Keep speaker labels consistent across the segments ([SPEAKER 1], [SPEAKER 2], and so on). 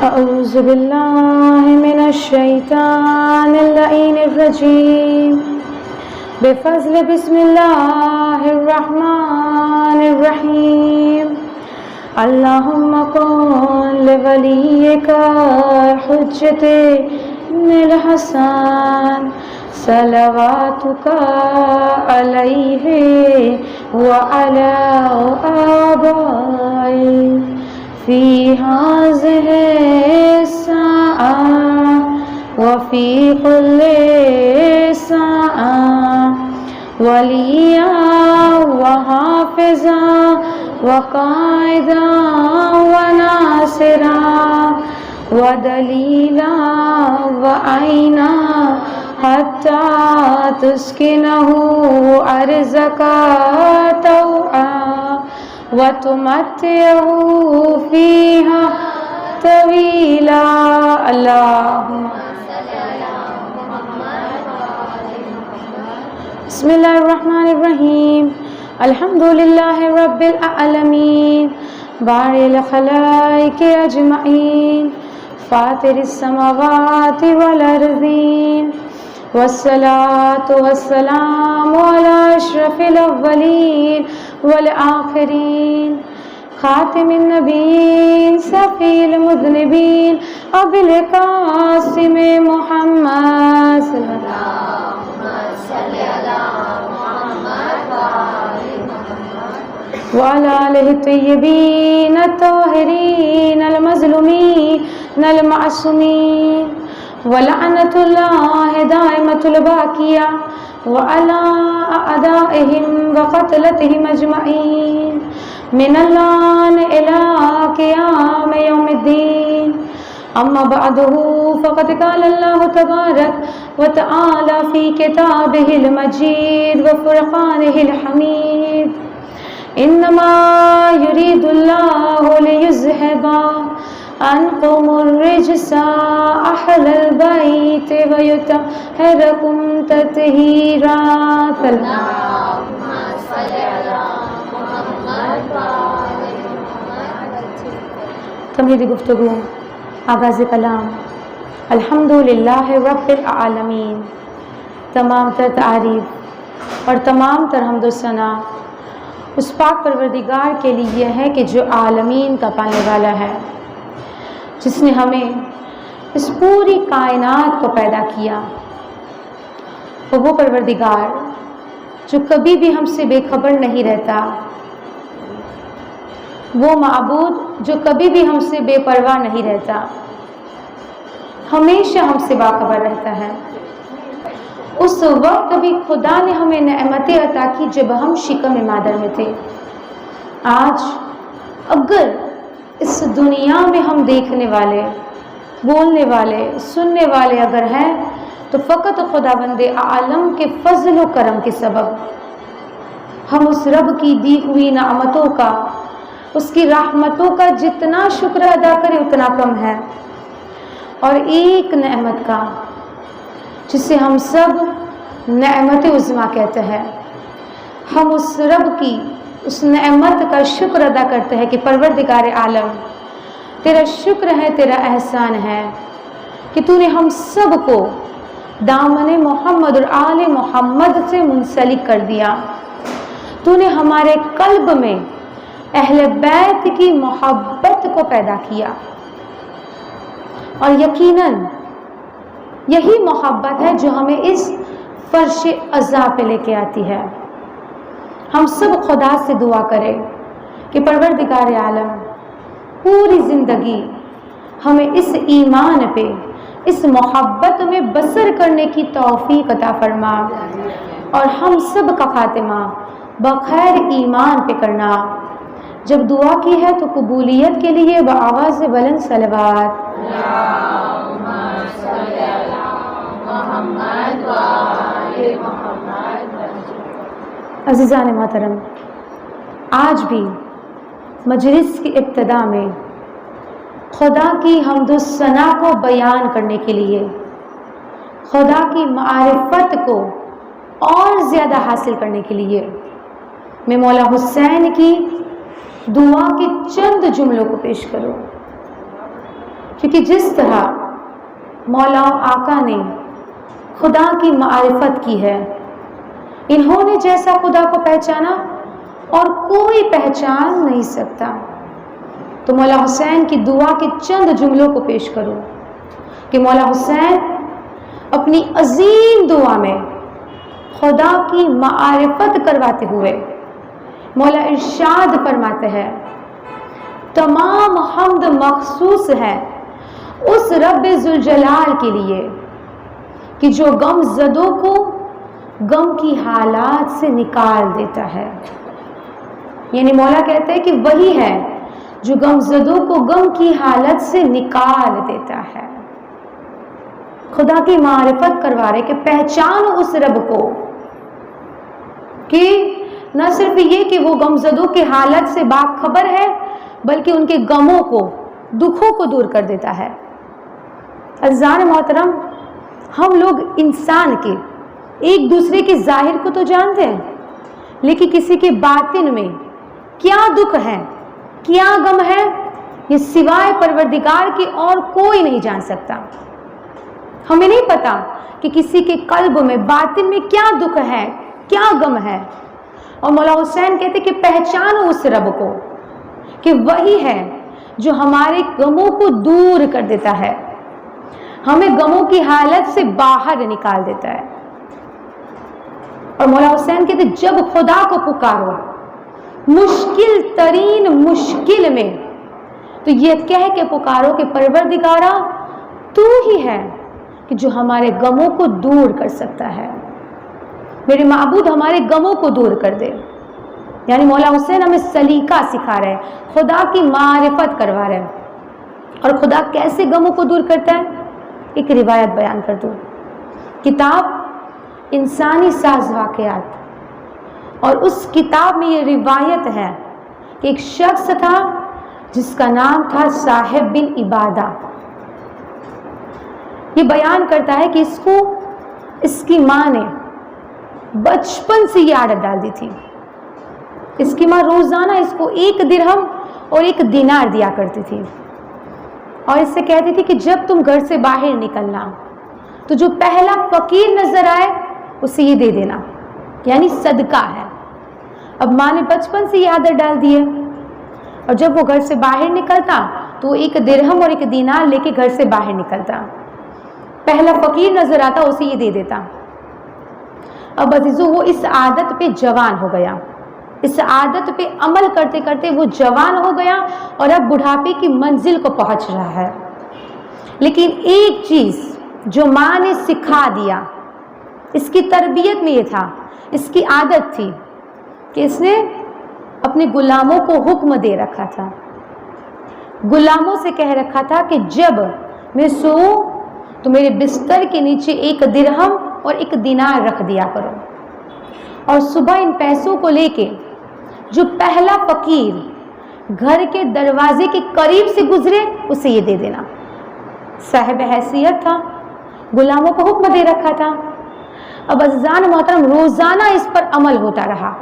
[SPEAKER 1] أعوذ بالله من الشيطان اللعين الرجيم بفضل بسم الله الرحمن الرحيم اللهم كن لوليك حجة ابن الحسن صلواتك عليه وعلى آبائه في هذه الساعة وفي كل ساعة وليا وحافظا وقائدا وناصرا ودليلا وعينا حتى تسكنه أرزك طوعا وتمتعه فيها طويلا اللهم بسم الله الرحمن الرحيم الحمد لله رب العالمين بارئ الخلائق أجمعين فاطر السماوات والأرضين والصلاة والسلام على أشرف الأولين والآخرين خاتم النبيين شفيع المذنبين أبي القاسم محمد صلى الله وعلى آله الطيبين الطاهرين المظلومين المعصومين ولعنة الله دائمة الباقية وعلى أعدائهم وقتلتهم أجمعين من الآن إلى قيام يوم الدين أما بعده فقد قال الله تبارك وتعالى في كتابه المجيد وفرقانه الحميد إنما يريد الله ليذهب عنكم الرجس أهل البيت ويطهركم تطهيرا اللهم صل على محمد تمہیدی گفتگو آغاز کلام الحمدللہ رب العالمین تمام تر تعریف اور تمام تر حمد و ثنا اس پاک پروردگار کے لیے ہے کہ جو عالمین کا پالنے والا ہے، جس نے ہمیں اس پوری کائنات کو پیدا کیا، وہ پروردگار جو کبھی بھی ہم سے بے خبر نہیں رہتا، وہ معبود جو کبھی بھی ہم سے بے پرواہ نہیں رہتا، ہمیشہ ہم سے باخبر رہتا ہے۔ اس وقت بھی خدا نے ہمیں نعمتیں عطا کی جب ہم شکم مادر میں تھے۔ آج اگر اس دنیا میں ہم دیکھنے والے، بولنے والے، سننے والے اگر ہیں تو فقط خداوند عالم کے فضل و کرم کے سبب۔ ہم اس رب کی دی ہوئی نعمتوں کا، اس کی رحمتوں کا جتنا شکر ادا کریں اتنا کم ہے، اور ایک نعمت کا جسے ہم سب نعمت عظمیٰ کہتے ہیں، ہم اس رب کی اس نعمت کا شکر ادا کرتے ہیں کہ پروردگار عالم تیرا شکر ہے، تیرا احسان ہے کہ تو نے ہم سب کو دامن محمد اور آل محمد سے منسلک کر دیا۔ تو نے ہمارے قلب میں اہل بیت کی محبت کو پیدا کیا، اور یقیناً یہی محبت ہے جو ہمیں اس فرش عزا پہ لے کے آتی ہے۔ ہم سب خدا سے دعا کریں کہ پروردگار عالم پوری زندگی ہمیں اس ایمان پہ، اس محبت میں بسر کرنے کی توفیق عطا فرما، اور ہم سب کا خاتمہ بخیر ایمان پہ کرنا۔ جب دعا کی ہے تو قبولیت کے لیے بآواز بلند صلوات۔ عزیزان محترم، آج بھی مجلس کی ابتدا میں خدا کی حمد و ثنا کو بیان کرنے کے لیے، خدا کی معرفت کو اور زیادہ حاصل کرنے کے لیے میں مولا حسین کی دعا کے چند جملوں کو پیش کروں۔ کیونکہ جس طرح مولا آقا نے خدا کی معرفت کی ہے، انہوں نے جیسا خدا کو پہچانا اور کوئی پہچان نہیں سکتا، تو مولا حسین کی دعا کے چند جملوں کو پیش کروں کہ مولا حسین اپنی عظیم دعا میں خدا کی معرفت کرواتے ہوئے مولا ارشاد فرماتے ہیں، تمام حمد مخصوص ہے اس رب ذوالجلال کے لیے کہ جو غم زدوں کو غم کی حالات سے نکال دیتا ہے۔ یعنی مولا کہتے ہیں کہ وہی ہے جو غم زدوں کو غم کی حالت سے نکال دیتا ہے۔ خدا کی معرفت کروا رہے کہ پہچانو اس رب کو، کہ نہ صرف یہ کہ وہ غمزدوں کی حالت سے باخبر ہے بلکہ ان کے غموں کو، دکھوں کو دور کر دیتا ہے۔ عزیزان محترم، ہم لوگ انسان کے ایک دوسرے کے ظاہر کو تو جانتے ہیں، لیکن کسی کے باطن میں کیا دکھ ہے، کیا غم ہے، یہ سوائے پروردگار کے اور کوئی نہیں جان سکتا۔ ہمیں نہیں پتا کہ کسی کے قلب میں، باطن میں کیا دکھ ہے، کیا غم ہے، اور مولا حسین کہتے کہ پہچانو اس رب کو کہ وہی ہے جو ہمارے غموں کو دور کر دیتا ہے، ہمیں غموں کی حالت سے باہر نکال دیتا ہے۔ اور مولا حسین کہتے جب خدا کو پکارو مشکل ترین مشکل میں، تو یہ کہہ کے پکارو کہ پروردگارا تو ہی ہے کہ جو ہمارے غموں کو دور کر سکتا ہے، میرے معبود ہمارے غموں کو دور کر دے۔ یعنی مولا حسین ہمیں سلیقہ سکھا رہے ہیں، خدا کی معرفت کروا رہے ہیں۔ اور خدا کیسے غموں کو دور کرتا ہے، ایک روایت بیان کر دوں۔ کتاب انسانی ساز واقعات، اور اس کتاب میں یہ روایت ہے کہ ایک شخص تھا جس کا نام تھا صاحب بن عبادہ۔ یہ بیان کرتا ہے کہ اس کی ماں نے بچپن سے یہ عادت ڈال دی تھی۔ اس کی ماں روزانہ اس کو 1 درہم اور 1 دینار دیا کرتی تھی، اور اس سے کہتی تھی کہ جب تم گھر سے باہر نکلنا تو جو پہلا فقیر نظر آئے اسے یہ دے دینا، یعنی صدقہ ہے۔ اب ماں نے بچپن سے یہ عادت ڈال دی ہے، اور جب وہ گھر سے باہر نکلتا تو وہ 1 درہم اور 1 دینار لے کے گھر سے باہر نکلتا، پہلا فقیر نظر آتا اسے یہ دے دیتا۔ اب عزیزو وہ اس عادت پہ جوان ہو گیا، اس عادت پہ عمل کرتے کرتے وہ جوان ہو گیا اور اب بڑھاپے کی منزل کو پہنچ رہا ہے۔ لیکن ایک چیز جو ماں نے سکھا دیا، اس کی تربیت میں یہ تھا، اس کی عادت تھی کہ اس نے اپنے غلاموں کو حکم دے رکھا تھا، غلاموں سے کہہ رکھا تھا کہ جب میں سوؤں تو میرے بستر کے نیچے 1 درہم اور 1 دینار رکھ دیا کرو، اور صبح ان پیسوں کو لے کے جو پہلا فقیر گھر کے دروازے کے قریب سے گزرے اسے یہ دے دینا۔ صاحب حیثیت تھا، غلاموں کو حکم دے رکھا تھا۔ اب عزیزان محترم روزانہ اس پر عمل ہوتا رہا۔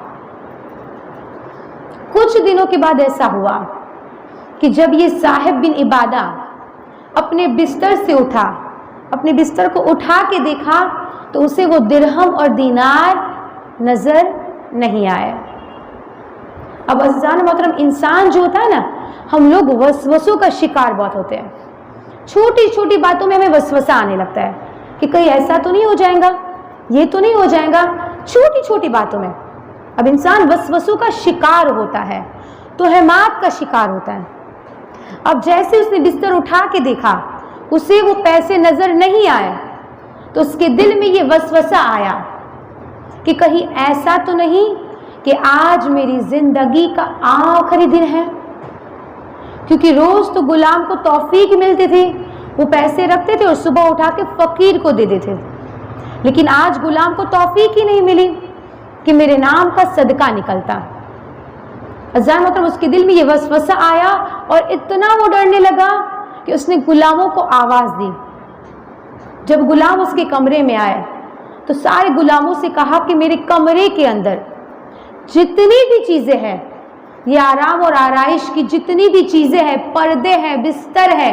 [SPEAKER 1] کچھ دنوں کے بعد ایسا ہوا کہ جب یہ صاحب بن عبادہ اپنے بستر سے اٹھا، اپنے بستر کو اٹھا کے دیکھا تو اسے وہ درہم اور دینار نظر نہیں آئے۔ اب عزیزان محترم انسان جو ہوتا ہے نا، ہم لوگ وسوسوں کا شکار بہت ہوتے ہیں، چھوٹی چھوٹی باتوں میں ہمیں وسوسہ آنے لگتا ہے کہ کہیں ایسا تو نہیں ہو جائے گا، یہ تو نہیں ہو جائے گا، چھوٹی چھوٹی باتوں میں اب انسان وسوسوں کا شکار ہوتا ہے، توہمات کا شکار ہوتا ہے۔ اب جیسے اس نے بستر اٹھا کے دیکھا اسے وہ پیسے نظر نہیں آئے تو اس کے دل میں یہ وسوسہ آیا کہ کہیں ایسا تو نہیں کہ آج میری زندگی کا آخری دن ہے، کیونکہ روز تو غلام کو توفیق ملتی تھی، وہ پیسے رکھتے تھے اور صبح اٹھا کے فقیر کو دے دیتے، لیکن آج غلام کو توفیق ہی نہیں ملی کہ میرے نام کا صدقہ نکلتا۔ عزیزان محترم اس کے دل میں یہ وسوسہ آیا اور اتنا وہ ڈرنے لگا کہ اس نے غلاموں کو آواز دی۔ جب غلام اس کے کمرے میں آئے تو سارے غلاموں سے کہا کہ میرے کمرے کے اندر جتنی بھی چیزیں ہیں، یہ آرام اور آرائش کی جتنی بھی چیزیں ہیں، پردے ہیں، بستر ہے،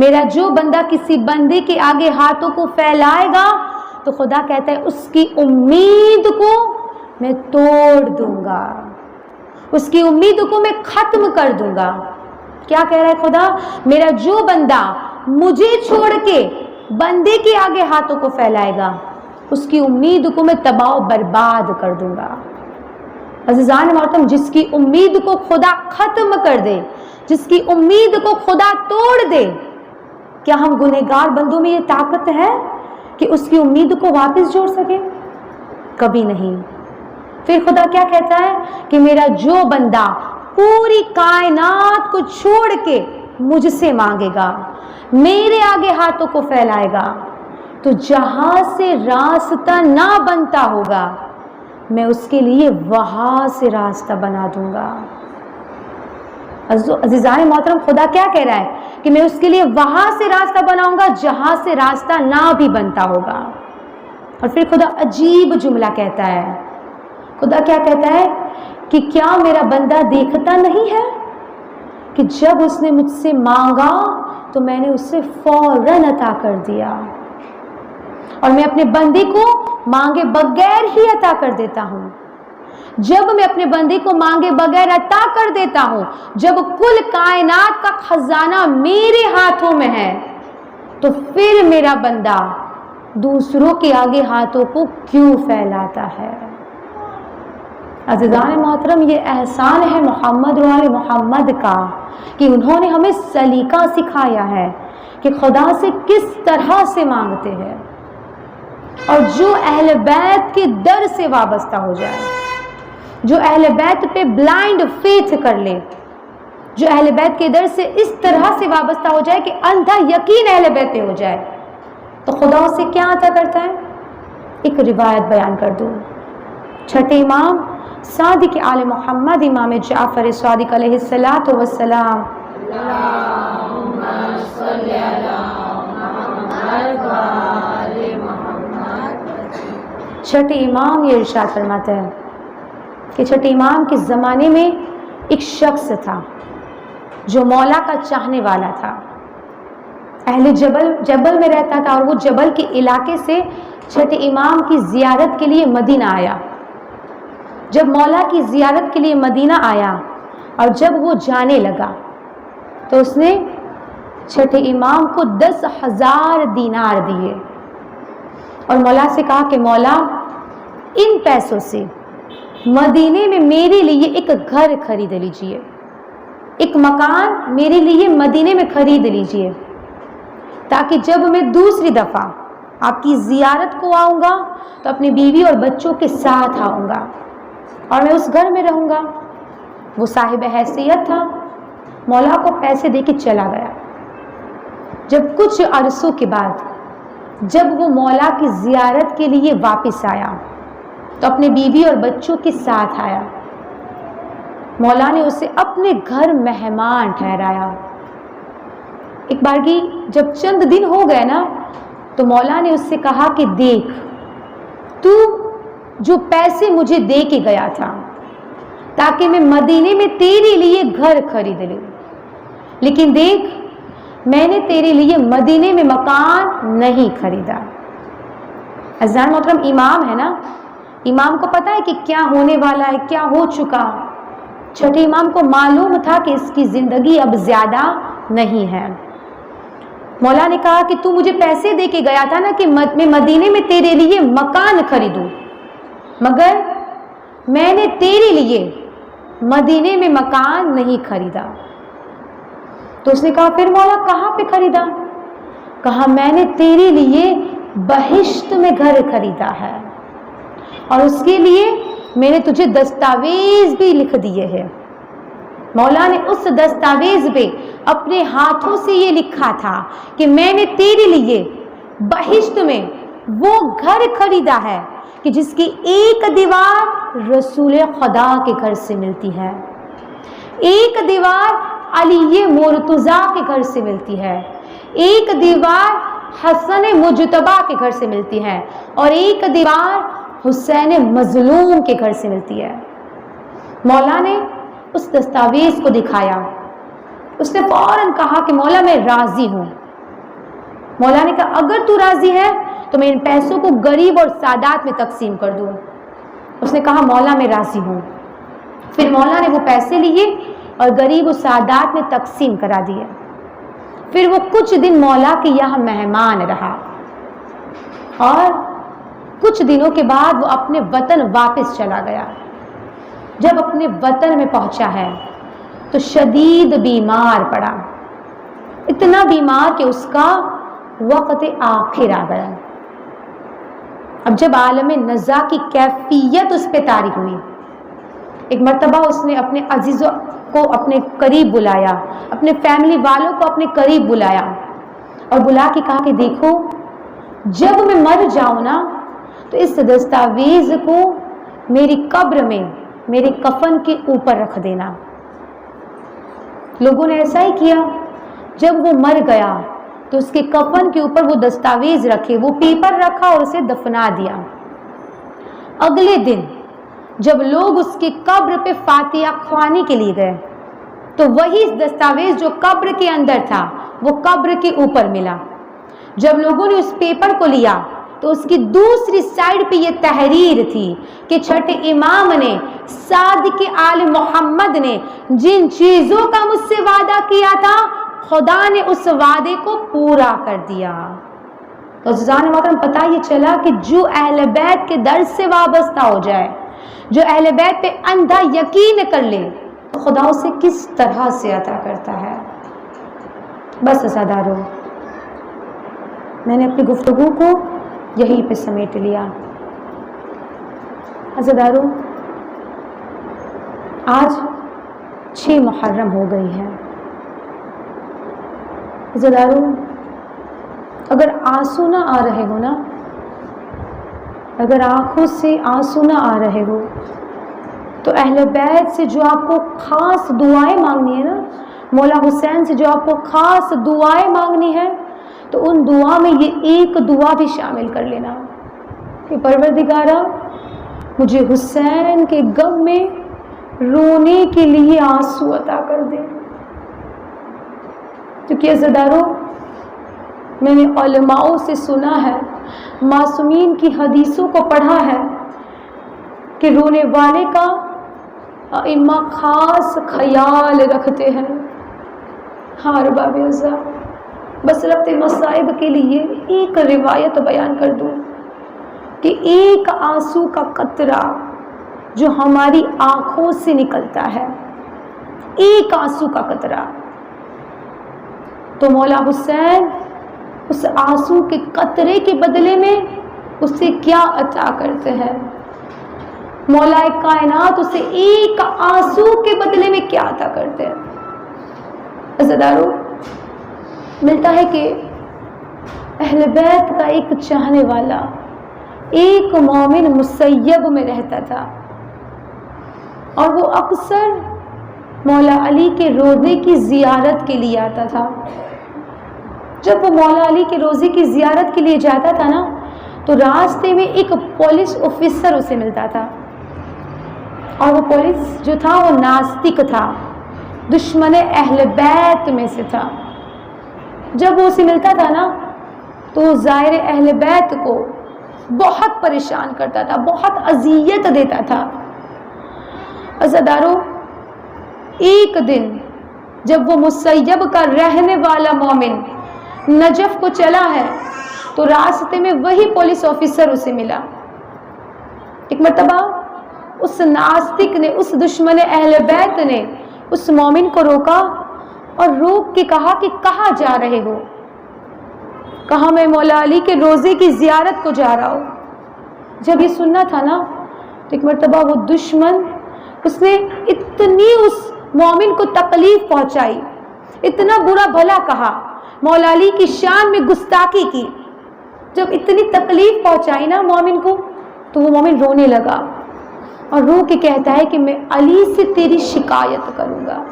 [SPEAKER 1] میرا جو بندہ کسی بندے کے آگے ہاتھوں کو پھیلائے گا تو خدا کہتا ہے اس کی امید کو میں توڑ دوں گا، اس کی امید کو میں ختم کر دوں گا۔ کیا کہہ رہا ہے خدا؟ میرا جو بندہ مجھے چھوڑ کے بندے کے آگے ہاتھوں کو پھیلائے گا اس کی امید کو میں تباہ و برباد کر دوں گا۔ عزیزان محترم، جس کی امید کو خدا ختم کر دے، جس کی امید کو خدا توڑ دے، کیا ہم گنہگار بندوں میں یہ طاقت ہے کہ اس کی امید کو واپس جوڑ سکے؟ کبھی نہیں۔ پھر خدا کیا کہتا ہے کہ میرا جو بندہ پوری کائنات کو چھوڑ کے مجھ سے مانگے گا، میرے آگے ہاتھوں کو پھیلائے گا، تو جہاں سے راستہ نہ بنتا ہوگا میں اس کے لیے وہاں سے راستہ بنا دوں گا۔ عزیزان محترم، خدا کیا کہہ رہا ہے کہ میں اس کے لیے وہاں سے راستہ بناؤں گا جہاں سے راستہ نہ بھی بنتا ہوگا۔ اور پھر خدا عجیب جملہ کہتا ہے، خدا کیا کہتا ہے کہ کیا میرا بندہ دیکھتا نہیں ہے کہ جب اس نے مجھ سے مانگا تو میں نے اسے فوراً عطا کر دیا، اور میں اپنے بندے کو مانگے بغیر ہی عطا کر دیتا ہوں۔ جب میں اپنے بندے کو مانگے بغیر عطا کر دیتا ہوں، جب کل کائنات کا خزانہ میرے ہاتھوں میں ہے، تو پھر میرا بندہ دوسروں کے آگے ہاتھوں کو کیوں پھیلاتا ہے؟ عزیزان محترم، یہ احسان ہے محمد و آل محمد کا کہ انہوں نے ہمیں سلیقہ سکھایا ہے کہ خدا سے کس طرح سے مانگتے ہیں، اور جو اہل بیت کے در سے وابستہ ہو جائے، جو اہل بیت پہ بلائنڈ فیتھ کر لے، جو اہل بیت کے در سے اس طرح سے وابستہ ہو جائے کہ اندھا یقین اہل بیت پہ ہو جائے، تو خدا اسے کیا عطا کرتا ہے؟ ایک روایت بیان کر دوں۔ چھٹے امام صادق آل محمد امام جعفر صادق علیہ الصلاۃ والسلام،
[SPEAKER 2] اللہم صلی علی محمد و آل محمد،
[SPEAKER 1] چھٹے امام یہ ارشاد فرماتے ہیں کہ چھٹے امام کے زمانے میں ایک شخص تھا جو مولا کا چاہنے والا تھا، اہل جبل میں رہتا تھا، اور وہ جبل کے علاقے سے چھٹے امام کی زیارت کے لیے مدینہ آیا۔ جب مولا کی زیارت کے لیے مدینہ آیا اور جب وہ جانے لگا تو اس نے چھٹے امام کو 10,000 دینار دیے، اور مولا سے کہا کہ مولا ان پیسوں سے مدینے میں میرے لیے ایک گھر خرید لیجئے، ایک مکان میرے لیے مدینے میں خرید لیجئے، تاکہ جب میں دوسری دفعہ آپ کی زیارت کو آؤں گا تو اپنی بیوی اور بچوں کے ساتھ آؤں گا اور میں اس گھر میں رہوں گا۔ وہ صاحب حیثیت تھا، مولا کو پیسے دے کے چلا گیا۔ جب کچھ عرصوں کے بعد جب وہ مولا کی زیارت کے لیے واپس آیا تو اپنے بیوی اور بچوں کے ساتھ آیا۔ مولا نے اسے اپنے گھر مہمان ٹھہرایا۔ ایک بارگی جب چند دن ہو گئے نا تو مولا نے اس سے کہا کہ دیکھ، تو جو پیسے مجھے دے کے گیا تھا تاکہ میں مدینے میں تیرے لیے گھر خرید لوں، لیکن دیکھ میں نے تیرے لیے مدینے میں مکان نہیں خریدا۔ عزیزان محترم، امام ہے نا، امام کو پتا ہے کہ کیا ہونے والا ہے، کیا ہو چکا۔ چھٹے امام کو معلوم تھا کہ اس کی زندگی اب زیادہ نہیں ہے۔ مولا نے کہا کہ تو مجھے پیسے دے کے گیا تھا نا کہ میں مدینے میں تیرے لیے مکان خریدوں، مگر میں نے تیرے لیے مدینے میں مکان نہیں خریدا۔ تو اس نے کہا پھر مولا کہاں پہ خریدا؟ کہا میں نے تیرے لیے بہشت میں گھر خریدا ہے، اور اس کے لیے میں نے تجھے دستاویز بھی لکھ دیے ہیں۔ مولا نے اس دستاویز پہ اپنے ہاتھوں سے یہ لکھا تھا کہ میں نے تیرے لیے بہشت میں وہ گھر خریدا ہے کہ جس کی ایک دیوار رسول خدا کے گھر سے ملتی ہے، ایک دیوار علی مرتضیٰ کے گھر سے ملتی ہے، ایک دیوار حسن مجتبی کے گھر سے ملتی ہے، اور ایک دیوار حسین مظلوم کے گھر سے ملتی ہے۔ مولا نے اس دستاویز کو دکھایا، اس نے فوراً کہا کہ مولا میں راضی ہوں، مولا نے کہا اگر تو راضی ہے تو میں ان پیسوں کو غریب اور سادات میں تقسیم کر دوں. اس نے کہا مولا میں راضی ہوں. پھر مولا نے وہ پیسے لیے اور غریب و سادات میں تقسیم کرا دیے. پھر وہ کچھ دن مولا کے یہاں مہمان رہا اور کچھ دنوں کے بعد وہ اپنے وطن واپس چلا گیا. جب اپنے وطن میں پہنچا ہے تو شدید بیمار پڑا، اتنا بیمار کہ اس کا وقت آخر آ گیا. اب جب عالم نزا کی کیفیت اس پہ طاری ہوئی، ایک مرتبہ اس نے اپنے عزیزوں کو اپنے قریب بلایا، اپنے فیملی والوں کو اپنے قریب بلایا اور بلا کے کہا کہ دیکھو جب میں مر جاؤں نا تو اس دستاویز کو میری قبر میں میرے کفن کے اوپر رکھ دینا. لوگوں نے ایسا ہی کیا. جب وہ مر گیا تو اس کے کفن کے اوپر وہ دستاویز رکھے، وہ پیپر رکھا اور اسے دفنا دیا. اگلے دن جب لوگ اس کی قبر پہ فاتحہ خوانی کے لیے گئے تو وہی دستاویز جو قبر کے اندر تھا وہ قبر کے اوپر ملا. جب لوگوں نے اس پیپر کو لیا تو اس کی دوسری سائیڈ پہ یہ تحریر تھی کہ چھٹے امام نے، صادق آل محمد نے جن چیزوں کا مجھ سے وعدہ کیا تھا خدا نے اس وعدے کو پورا کر دیا. تو عزیزان محترم پتہ یہ چلا کہ جو اہل بیت کے درس سے وابستہ ہو جائے، جو اہل بیت پہ اندھا یقین کر لے، خدا اسے کس طرح سے عطا کرتا ہے. بس عزادارو، میں نے اپنی گفتگو کو یہیں پہ سمیٹ لیا. عزادارو، آج 6 محرم ہو گئی ہے. عزادارو، اگر آنسو نہ آ رہے ہو نا، اگر آنکھوں سے آنسو نہ آ رہے ہو تو اہل بیت سے جو آپ کو خاص دعائیں مانگنی ہے نا، مولا حسین سے جو آپ کو خاص دعائیں مانگنی ہے، تو ان دعا میں یہ ایک دعا بھی شامل کر لینا کہ پروردگارا مجھے حسین کے غم میں رونے کے لیے آنسو عطا کر دے. کیونکہ عزادارو، میں نے علماء سے سنا ہے، معصومین کی حدیثوں کو پڑھا ہے کہ رونے والے کا ائمہ خاص خیال رکھتے ہیں. ہاں رباب عزا، بس ربط مصائب کے لیے ایک روایت بیان کر دوں کہ ایک آنسو کا قطرہ جو ہماری آنکھوں سے نکلتا ہے، ایک آنسو کا قطرہ، تو مولا حسین اس آنسو کے قطرے کے بدلے میں اسے کیا عطا کرتے ہیں. مولا کائنات اسے ایک آنسو کے بدلے میں کیا عطا کرتے ہیں. عزادارو، ملتا ہے کہ اہل بیت کا ایک چاہنے والا، ایک مومن مسیب میں رہتا تھا اور وہ اکثر مولا علی کے روضے کی زیارت کے لیے آتا تھا. جب وہ مولا علی کے روضے کی زیارت کے لیے جاتا تھا نا تو راستے میں ایک پولیس آفیسر اسے ملتا تھا اور وہ پولیس جو تھا وہ ناستک تھا، دشمن اہل بیت میں سے تھا. جب وہ اسے ملتا تھا نا تو وہ زائر اہل بیت کو بہت پریشان کرتا تھا، بہت اذیت دیتا تھا. عزادارو، ایک دن جب وہ مسیب کا رہنے والا مومن نجف کو چلا ہے تو راستے میں وہی پولیس آفیسر اسے ملا. ایک مرتبہ اس ناستک نے، اس دشمن اہل بیت نے اس مومن کو روکا اور روک کے کہا کہ کہاں جا رہے ہو؟ کہا میں مولا علی کے روضے کی زیارت کو جا رہا ہوں. جب یہ سننا تھا نا تو ایک مرتبہ وہ دشمن، اس نے اتنی اس مومن کو تکلیف پہنچائی، اتنا برا بھلا کہا، مولا علی کی شان میں گستاخی کی. جب اتنی تکلیف پہنچائی نا مومن کو تو وہ مومن رونے لگا اور رو کے کہتا ہے کہ میں علی سے تیری شکایت کروں گا،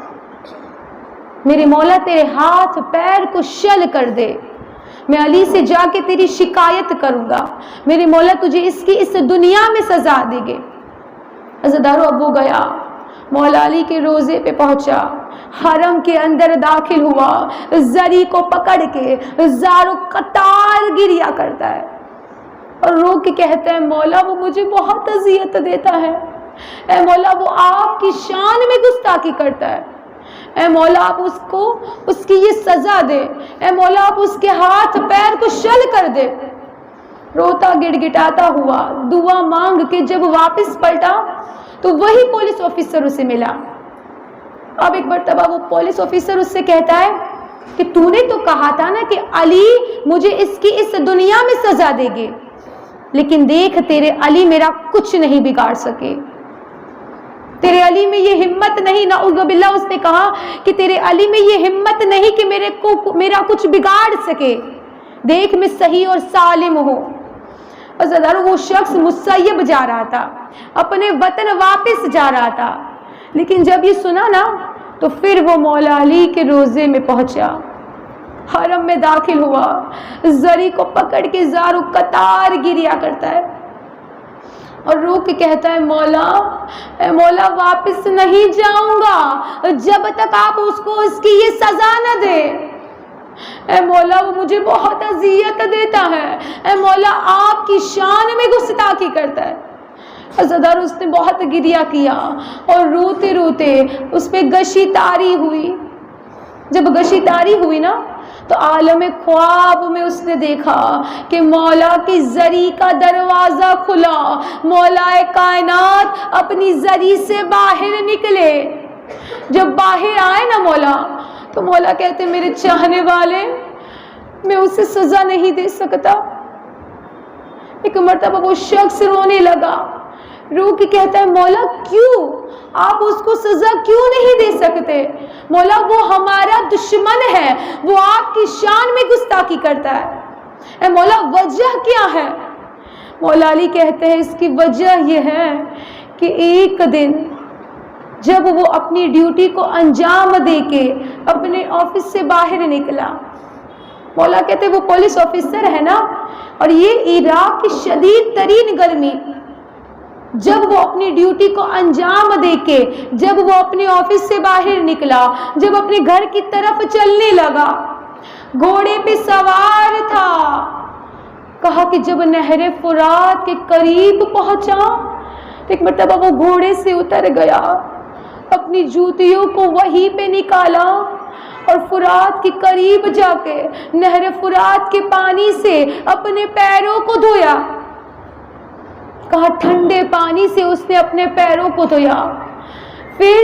[SPEAKER 1] میرے مولا تیرے ہاتھ پیر کو شل کر دے، میں علی سے جا کے تیری شکایت کروں گا، میرے مولا تجھے اس دنیا میں سزا دے گے. عزادارو، اب وہ گیا، مولا علی کے روضے پہ پہنچا، حرم کے اندر داخل ہوا، زری کو پکڑ کے زاروں قطار گریا کرتا ہے اور رو کے کہتا ہے مولا وہ مجھے بہت اذیت دیتا ہے، اے مولا وہ آپ کی شان میں گستاخی کرتا ہے، اے مولا آپ اس کی یہ سزا دے، اے مولا آپ اس کے ہاتھ پیر کو شل کر دے۔ روتا گڑ گڑاتا ہوا دعا مانگ کے جب واپس پلٹا تو وہی پولیس آفیسر اسے ملا۔ اب ایک مرتبہ وہ پولیس آفیسر اس سے کہتا ہے کہ تو نے تو کہا تھا نا کہ علی مجھے اس کی اس دنیا میں سزا دے گے، لیکن دیکھ تیرے علی میرا کچھ نہیں بگاڑ سکے، تیرے علی میں یہ ہمت نہیں، نعوذ باللہ اس نے کہا کہ تیرے علی میں یہ ہمت نہیں کہ میرا کچھ بگاڑ سکے، دیکھ میں صحیح اور سالم ہوں۔ اور وہ شخص مسیب جا رہا تھا، اپنے وطن واپس جا رہا تھا، لیکن جب یہ سنا نا تو پھر وہ مولا علی کے روضے میں پہنچا، حرم میں داخل ہوا، زری کو پکڑ کے زاروں قطار گریا کرتا ہے اور رو کے کہتا ہے مولا اے مولا واپس نہیں جاؤں گا جب تک آپ اس کو اس کی یہ سزا نہ دے، اے مولا وہ مجھے بہت اذیت دیتا ہے، اے مولا آپ کی شان میں گستاخی کرتا ہے۔ عزادار اس نے بہت گریہ کیا اور روتے روتے اس پہ گشی تاری ہوئی۔ جب گشی تاری ہوئی نا تو عالم خواب میں اس نے دیکھا کہ مولا کی زری کا دروازہ کھلا، مولا کائنات اپنی زری سے باہر نکلے۔ جب باہر آئے نا مولا تو مولا کہتے میرے چاہنے والے میں اسے سزا نہیں دے سکتا۔ ایک مرتبہ وہ شخص رونے لگا، رو کے کہتا ہے مولا کیوں آپ اس کو سزا کیوں نہیں دے سکتے؟ مولا وہ ہمارا دشمن ہے، وہ آپ کی شان میں گستاخی کرتا ہے، اے مولا وجہ کیا ہے؟ مولا علی کہتے ہیں اس کی وجہ یہ ہے کہ ایک دن جب وہ اپنی ڈیوٹی کو انجام دے کے اپنے آفس سے باہر نکلا، مولا کہتے ہیں وہ پولیس آفیسر ہے نا، اور یہ عراق کی شدید ترین گرمی، جب وہ اپنی ڈیوٹی کو انجام دے کے جب وہ اپنے آفس سے باہر نکلا، جب اپنے گھر کی طرف چلنے لگا، گھوڑے پہ سوار تھا، کہا کہ جب نہر فرات کے قریب پہنچا ایک مرتبہ وہ گھوڑے سے اتر گیا، اپنی جوتیوں کو وہیں پہ نکالا اور فرات کے قریب جا کے نہر فرات کے پانی سے اپنے پیروں کو دھویا، کہا ٹھنڈے پانی سے اس نے اپنے پیروں کو دھویا، پھر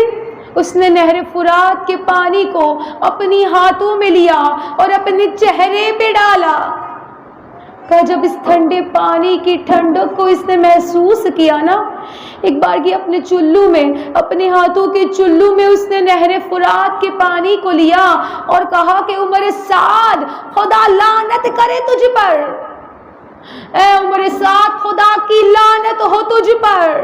[SPEAKER 1] اس نے نہر فرات کے پانی کو اپنی ہاتھوں میں لیا اور اپنے چہرے پہ ڈالا، کہا جب اس ٹھنڈے پانی کی ٹھنڈک کو اس نے محسوس کیا نا، ایک بار کی اپنے چلو میں اپنے ہاتھوں کے چلو میں اس نے نہر فرات کے پانی کو لیا اور کہا کہ عمر سعد خدا لعنت کرے تجھ پر، اے عمر سعد خدا کی لعنت ہو تجھ پر،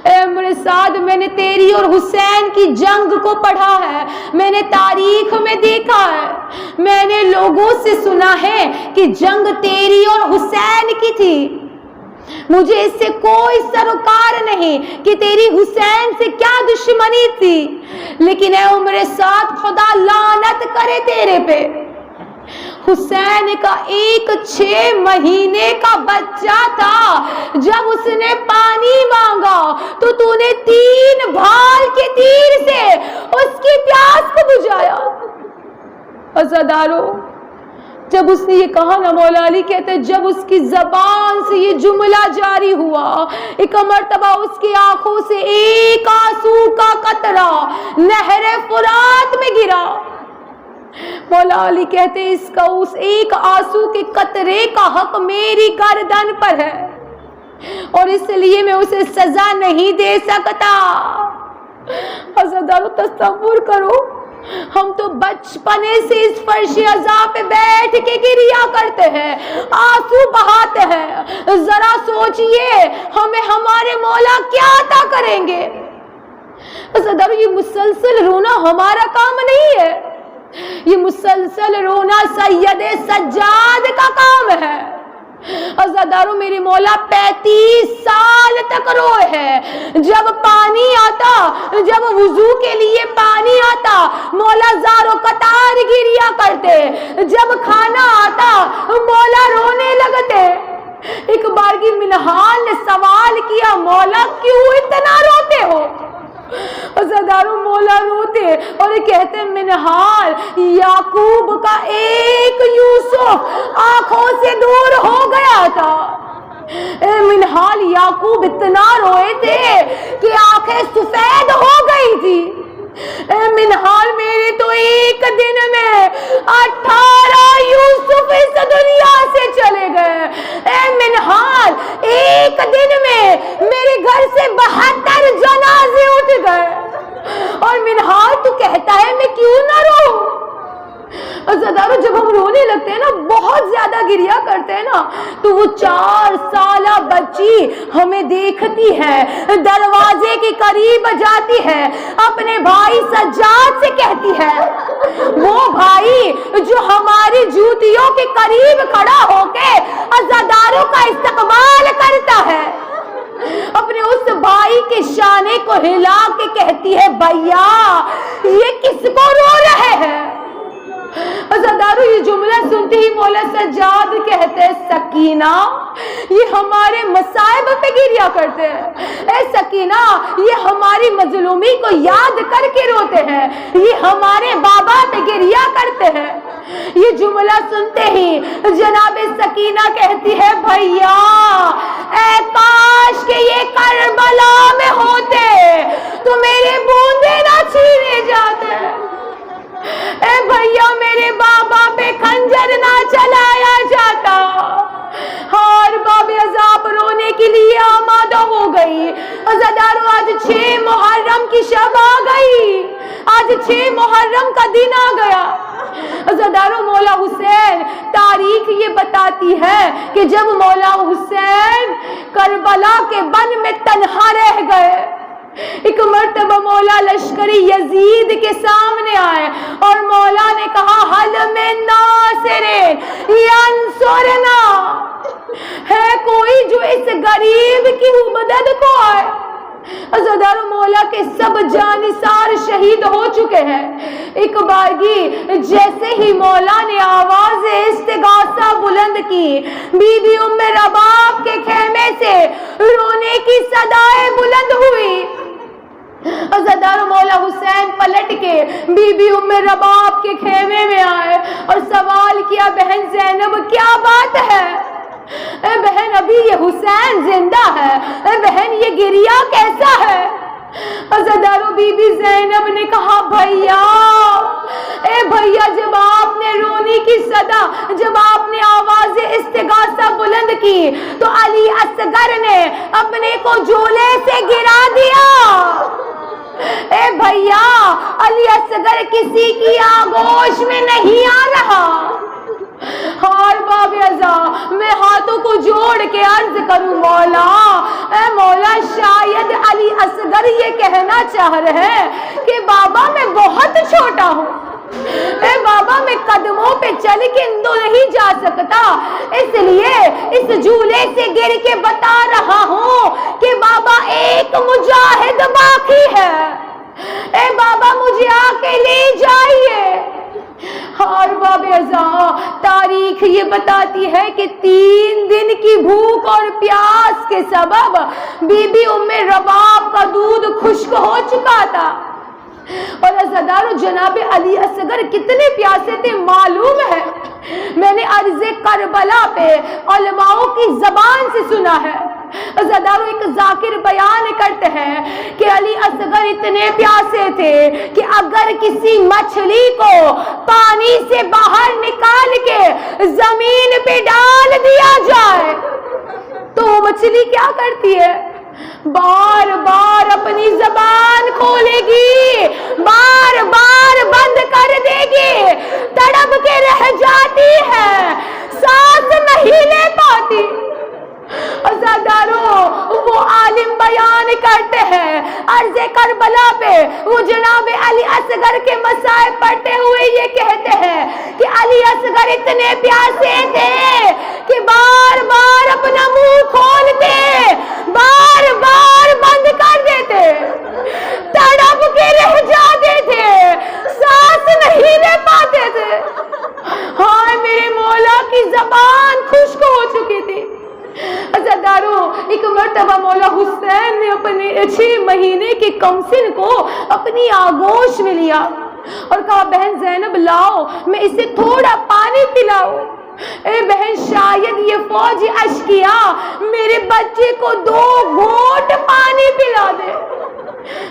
[SPEAKER 1] اے عمر سعد میں نے تیری اور حسین کی جنگ کو پڑھا ہے، میں نے تاریخ میں دیکھا ہے، میں نے لوگوں سے سنا ہے کہ جنگ تیری اور حسین کی تھی، مجھے اس سے کوئی سروکار نہیں کہ تیری حسین سے کیا دشمنی تھی، لیکن اے عمر سعد خدا لعنت کرے تیرے پہ، حسین کا ایک 6 مہینے کا بچہ تھا، جب اس نے پانی مانگا تو نے 3 بھال کے تیر سے اس کی پیاس کو بجھایا۔ عزادارو جب اس نے یہ کہا نا، مولا علی کہتے جب اس کی زبان سے یہ جملہ جاری ہوا، ایک مرتبہ اس کی آنکھوں سے ایک آنسو کا قطرہ نہر فرات میں گرا۔ مولا علی کہتے اس ایک آنسو کے قطرے کا حق میری گردن پر ہے اور اس لیے میں اسے سزا نہیں دے سکتا۔ عزادارو تصور کرو، ہم تو بچپنے سے اس فرش عذاب پہ بیٹھ کے گریا کرتے ہیں، آنسو بہاتے ہیں، ذرا سوچئے ہمیں ہمارے مولا کیا عطا کریں گے۔ عزادارو یہ مسلسل رونا ہمارا کام نہیں ہے، یہ مسلسل رونا سید سجاد کا کام ہے۔ عزادارو میرے مولا 35 سال تک روئے ہیں. جب پانی آتا، جب وضو کے لیے پانی آتا، مولا زارو قطار گریا کرتے. جب کھانا آتا مولا رونے لگتے. ایک بار کی منہال نے سوال کیا، مولا کیوں اتنا روتے ہو؟ عزادارو مولا روتے اور کہتے منہال یعقوب کا ایک یوسف آنکھوں سے دور ہو گیا تھا. اے منہال یعقوب اتنا روئے تھے کہ آنکھیں سفید ہو گئی تھی. اے منہال میرے تو ایک دن میں 18 یوسف اس دنیا سے چلے گئے. اے منہال ایک دن میں میرے گھر سے 72 جنازے اٹھ گئے. اور منہال تو کہتا ہے میں کیوں نہ روؤں؟ عزادارو جب ہم رونے لگتے ہیں نا، بہت زیادہ گریا کرتے ہیں نا، تو وہ 4 سالہ بچی ہمیں دیکھتی ہے، دروازے کے قریب جاتی ہے، اپنے بھائی سجاد سے کہتی ہے، وہ بھائی جو ہماری جوتیوں کے قریب کھڑا ہو کے عزاداروں کا استقبال کرتا ہے، اپنے اس بھائی کے شانے کو ہلا کے کہتی ہے بھیا یہ کس کو رو رہے ہیں؟ عزادارو یہ جملہ سنتے ہی مولا سجاد کہتے ہیں سکینہ یہ ہمارے مصائب پہ گریا کرتے ہیں. اے سکینہ یہ ہماری مظلومی کو یاد کر کے روتے ہیں، یہ ہمارے بابا پہ گریا کرتے ہیں. یہ جملہ سنتے ہی جناب سکینہ کہتی ہے بھیا اے کاش کہ یہ کربلا میں ہوتے تو میرے بوندے نہ چھینے جاتے. اے بھیا میرے بابا پہ خنجر نہ چلایا جاتا. ہار باب عذاب رونے کے لیے آمادہ ہو گئی. عزادارو آج 6 محرم کی شب آ گئی، آج 6 محرم کا دن آ گیا. عزادارو مولا حسین تاریخ یہ بتاتی ہے کہ جب مولا حسین کربلا کے بن میں تنہا رہ گئے، ایک مرتبہ مولا لشکری یزید کے سامنے آئے اور مولا نے کہا حل من ناصر ینصرنا، ہے کوئی جو اس غریب کی مدد کو آئے. عزادارو مولا کے سب جانثار شہید ہو چکے ہیں. ایک بارگی جیسے ہی مولا نے آواز استغاثہ بلند کی، بی بی ام رباب کے خیمے سے رونے کی صدائیں بلند ہوئی. عزادارو مولا حسین پلٹ کے بی بی ام رباب کے خیمے میں آئے اور سوال کیا بہن زینب کیا بات ہے؟ اے بہن ابھی یہ حسین زندہ ہے، اے بہن یہ گریا کیسا ہے؟ عزادارو بی بی زینب نے کہا بھیا اے بھیا جب آپ نے رونے کی صدا، جب آپ نے آواز استغاثہ بلند کی تو علی اصغر نے اپنے کو جھولے سے گرا دیا. اے بھیا علی اصغر کسی کی آغوش میں نہیں آ رہا. ہار باب ازا میں ہاتھوں کو جوڑ کے عرض کروں مولا اے مولا شاید علی اصغر یہ کہنا چاہ رہے ہیں کہ بابا میں بہت چھوٹا ہوں، اے بابا میں قدموں پہ چل کے تو نہیں جا سکتا، اس لیے اس جھولے سے گر کے بتا رہا ہوں کہ بابا ایک مجاہد باقی ہے. اے بابا مجھے آ کے لے جائیے. ہار باب ازا تاریخ یہ بتاتی ہے کہ 3 دن کی بھوک اور پیاس کے سبب بی بی ام رباب کا دودھ خشک ہو چکا تھا. اور عزادارو جناب علی اصغر کتنے پیاسے تھے معلوم ہے، میں نے عرض کربلا پہ علماؤں کی زبان سے سنا ہے. عزادارو ایک ذاکر بیان کرتے ہیں کہ علی اصغر اتنے پیاسے تھے کہ اگر کسی مچھلی کو پانی سے باہر نکال کے زمین پہ ڈال دیا جائے تو وہ مچھلی کیا کرتی ہے؟ بار بار اپنی زبان کھولے گی، بار بار بند کر دے گی، تڑپ کے رہ جاتی ہے، سانس نہیں لے پاتی. عزادارو وہ عالم بیان کرتے ہیں عرض کربلا پہ وہ جناب علی اصغر کے مصائب پڑھتے ہوئے یہ کہتے ہیں کہ علی اصغر اتنے پیاسے تھے کہ بار بار مرتبہ مولا حسین نے اپنے 6 مہینے کے کمسن کو اپنی آغوش میں لیا اور کہا بہن زینب لاؤ میں اسے تھوڑا پانی پلاؤ. اے بہن شاید یہ فوج اشکیا میرے بچے کو 2 گھونٹ پانی پلا دے.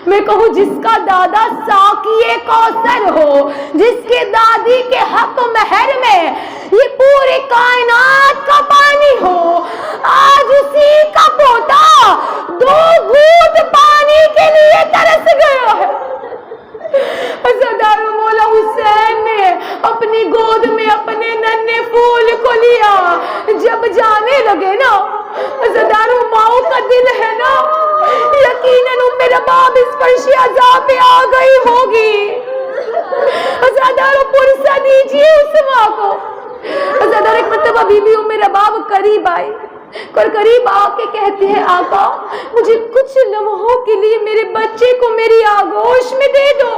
[SPEAKER 1] میں کہوں جس کا دادا ساقیے کوثر ہو, جس کے دادی کے حق مہر میں یہ پورے کائنات کا پانی ہو, آج اسی کا پوتا 2 گھونٹ پانی کے لیے ترس گیا ہے. عزادارو مولا حسین نے اپنی گود میں اپنے ننھے پھول کو لیا. جب جانے لگے نا عزادارو ماؤں کا دل ہے نا, یقیناً میرا باپ اس فرش عذاب پہ آ گئی ہوگی. عزادارو پرسہ دیجیے اس ماں کو. عزادارو ایک مرتبہ بی بی میرا باپ قریب آئی اور قریب آ کے کہتے ہیں آقا مجھے کچھ لمحوں کے لیے میرے بچے کو میری آغوش میں دے دو.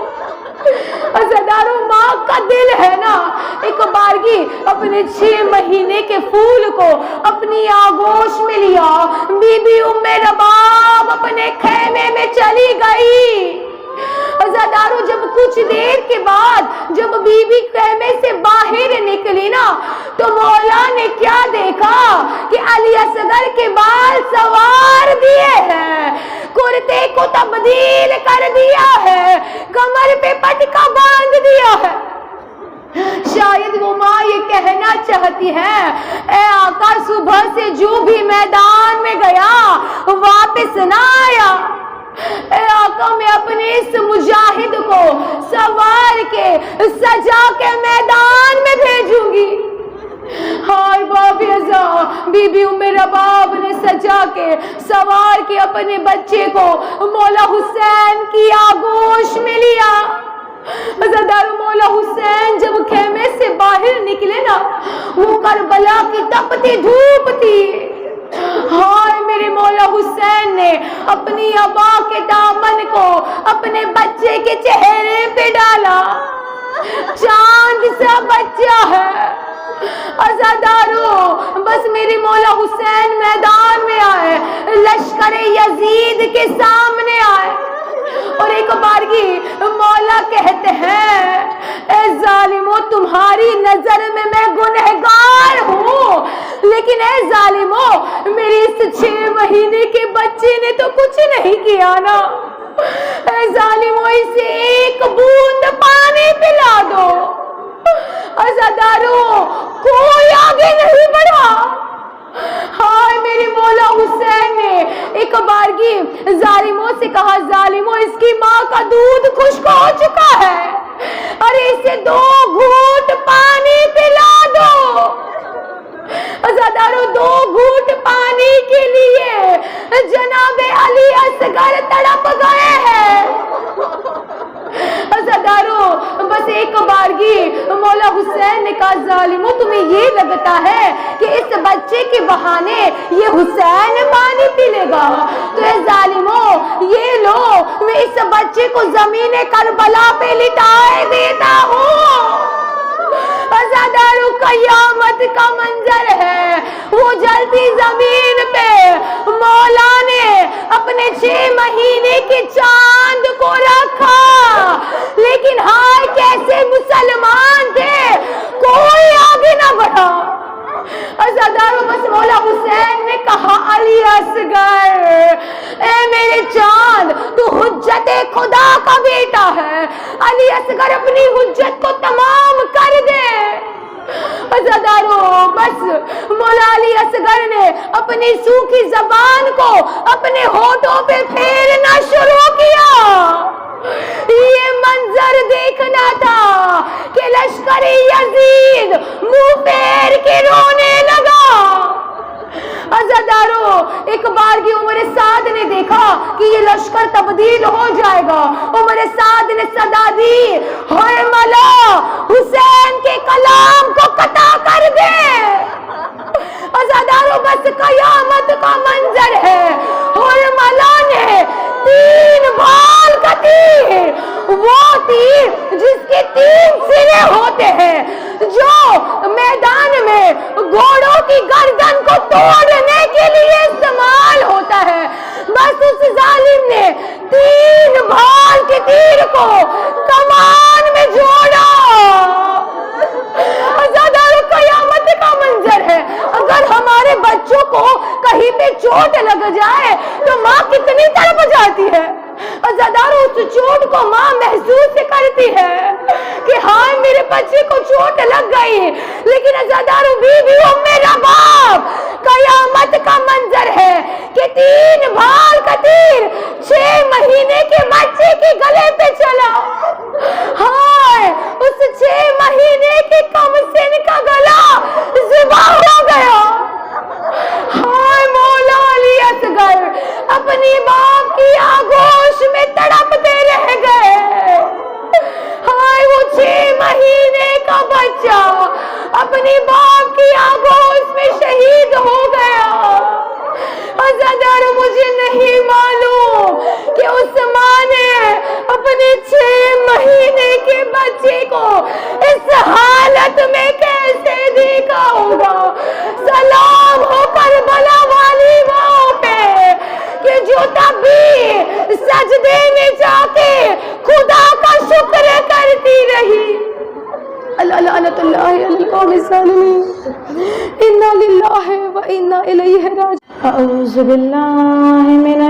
[SPEAKER 1] عزادارو ماں کا دل ہے نا, ایک بارگی اپنے 6 مہینے کے پھول کو اپنی آغوش میں لیا. بی بی ام رباب اپنے خیمے میں چلی گئی. عزادارو جب کچھ دیر کے بعد جب بی بی خیمے سے باہر نکلی نا تو مولا نے کیا دیکھا کہ علی اصغر کے بال سوار دیے ہیں, کرتے کو تبدیل کر دیا ہے, کمر پہ پٹکا باندھ دیا ہے. شاید وہ ماں یہ کہنا چاہتی ہے اے آقا صبح سے جو بھی میدان میں گیا واپس نہ آیا. اے آقا میں اپنے اس مجاہد کو سوار کے سجا کے میدان میں بھیجوں گی. ہائے باپ ازا, بی بی ام رباب نے سجا کے سوار کے اپنے بچے کو مولا حسین کی آغوش میں لیا. عزادارو مولا حسین جب خیمے سے باہر نکلے نا وہ کربلا کی تپتی دھوپ تھی. ہائے میرے مولا حسین نے اپنی ابا کے دامن کو اپنے بچے کے چہرے پہ ڈالا. چاند سا بچہ ہے. عزادارو بس میرے مولا حسین میدان میں آئے, لشکر یزید کے سامنے آئے اور ایک بارگی مولا کہتے ہیں اے ظالمو تمہاری نظر میں گنہگار ہوں, لیکن اے ظالمو میری اس 6 مہینے کے بچے نے تو کچھ نہیں کیا نا. اے ظالمو اسے 1 بوند پانی پلا دو. عزادارو کوئی آگے نہیں بڑھا. ہائے میرے مولا حسین نے ایک بارگی ظالموں سے کہا ظالموں اس کی ماں کا دودھ خشک ہو چکا ہے, ارے اسے 2 گھونٹ پانی پلا دو. عزادارو 2 گھونٹ پانی کے لیے جناب علی اصغر تڑپ گئے ہیں. عزادارو بس ایک بارگی مولا حسین نے کہا ظالموں تمہیں یہ لگتا ہے کہ اس بچے کے بہانے یہ حسین پانی پی لے گا, تو اے ظالموں یہ لو میں اس بچے کو زمین کربلا پہ لٹائے دیتا ہوں. عزادارو قیامت کا منظر ہے, وہ جلتی زمین پہ مولا نے اپنے 6 مہینے کے چاند کو رکھا, لیکن ہائے کیسے مسلمان تھے, کوئی آگے نہ بڑھا. عزادارو بس مولا حسین نے کہا علی اصغر اے میرے چاند تو حجت خدا کا بیٹا ہے, علی اصغر اپنی حجت کو تمام کر دے. عزادارو بس مولا علی اصغر نے اپنی سوکھی زبان کو اپنے ہونٹوں پہ پھیرنا شروع کیا. یہ منظر دیکھنا تھا کہ لشکر یزید منہ پھیر کے رونے لگا. عزادارو ایک بار کی عمر سعد نے دیکھا کہ یہ لشکر تبدیل ہو جائے گا. عمر سعد نے صدا دی ہوئے مولا حسین کے کلام کو قطع کر دے. عزادارو بس قیامت کا منظر ہے, ہوئے مولا نے 3 بال کا تیر, وہ تیر جس کے 3 سرے ہوتے ہیں جو میدان میں گھوڑوں کی گردن کو توڑنے کے لیے استعمال ہوتا ہے, بس اس ظالم نے 3 بھال کے تیر کو کمان میں جوڑا. عزادارو قیامت کا منظر ہے. اگر ہمارے بچوں کو کہیں پہ چوٹ لگ جائے تو ماں کتنی تڑپ جاتی ہے. عزادارو اس چوٹ کو ماں محسوس کرتی ہے کہ ہاں میرے بچے کو چوٹ لگ گئی. لیکن عزادارو بیوی میرا باپ قیامت کا منظر ہے کہ 3 بھال کا تیر 6 مہینے کے بچے کے گلے پہ چلا. ہائے اس 6 مہینے کے کم سن کا گلا ذبح ہو گیا. ہائے مولا علی اصغر اپنی باپ کی آغوش میں تڑپتے رہ گئے. ہائے وہ 6 مہینے کا بچہ اپنی باپ کی آغوش میں شہید ہو گیا. عزادار مجھے نہیں معلوم کہ اس ماں نے اپنے 6 مہینے کے بچے کو اس حالت میں کیسے دیکھا ہوگا. سلام ہو کربلا والی ماں پہ کہ جو تب بھی سجدے میں جا کے خدا کا شکر کرتی رہی. لعنت اللہ علی القوم الظالمین. انا للہ و انا الیہ راجعون. اعوذ باللہ من